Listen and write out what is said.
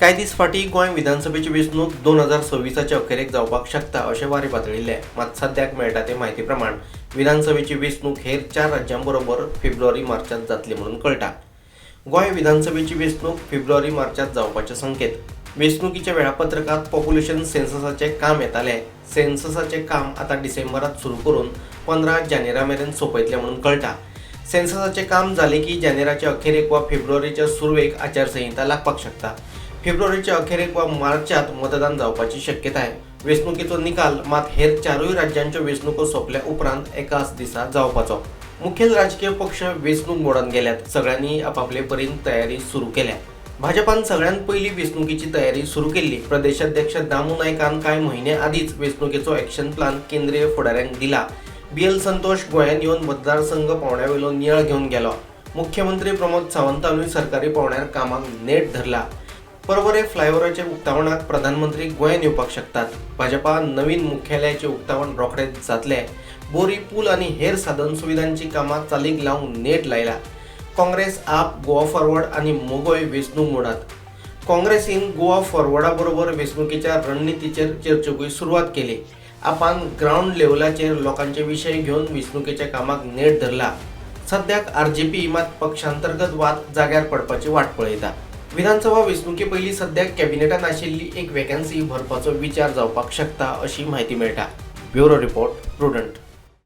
कांय दीस फाटीं गोंय विधानसभेची वेंचणूक 2026च्या अखेरेक जावपाक शकता अशें वारे पातळिल्ले. मात सद्याक मेळटा ते म्हायती प्रमाण विधानसभेची वेंचणूक हेर 4 राज्यांबरोबर फेब्रुवारी-मार्चांत जातली म्हणून कळटा. गोंय विधानसभेची वेंचणूक फेब्रुवारी-मार्चांत जावपाचे संकेत. वेंचणुकीच्या वेळापत्रकांत पॉप्युलेशन सेन्ससाचें काम येतालें. सेन्ससाचें काम आतां डिसेंबरांत सुरू करून 15 जानेरा मेरेन सोंपयतले म्हणून कळटा. सेन्ससाचें काम जालें की जानेराच्या अखेरेक वा फेब्रुवारीच्या सुरवेक आचारसंहिता लागपाक शकता. फेब्रुवारीच्या अखेरेक वा मार्चांत मतदान जावपाची शक्यताय. वेंचणुकेचो निकाल मात हेर 4 राज्यांच्यो वेंचणुको सोंपल्या उपरांत एकाच दिसा जावपाचो. मुखेल राजकीय पक्ष वेंचणूक मोडान गेल्यात. सगळ्यांनी आपापले परीन तयारी सुरू केल्या. भाजपान सगळ्यांत पयलीं वेंचणुकीची तयारी सुरू केल्ली. प्रदेशाध्यक्ष दामू नायकान कांय म्हयने आदींच वेंचणुकेचो एक्शन प्लान केंद्रीय फुडाऱ्यांक दिला. BL संतोष गोंयांत येवन मतदारसंघ पावंड्यावेलो नियाळ घेवन गेलो. मुख्यमंत्री प्रमोद सावंतानूय सरकारी पावंड्यार कामाक नेट धरला. परवरे फ्लायओव्हराच्या उक्तावणाक प्रधानमंत्री गोंयांत येवपाक शकतात. भाजपा नवीन मुख्यालयाचे उक्तावण रोखडेच जातले. बोरी पूल आनी हेर साधन सुविधांची कामां चालीक लावंक नेट लायला. काँग्रेस, आप, गोवा फॉरवर्ड आनी मोगोय वेंचणूक मोडात. काँग्रेसीन गोवा फॉरवर्डा बरोबर वेंचणुकेच्या रणनितीचेर चर्चेकूय सुरवात केली. आपान ग्राउंड लेव्हलाचेर लोकांचे विशय घेवन वेंचणुकेच्या कामाक नेट धरला. सद्याक RJP मात पक्षांतर्गत वाद जाग्यार पडपाची वाट पळयता. विधानसभा वेंचणुके पयलीं सद्याक कॅबिनेटान आशिल्ली एक वॅकन्सी भरपाचो विचार जावपाक शकता अशी म्हायती मेळटा. Bureau report, prudent.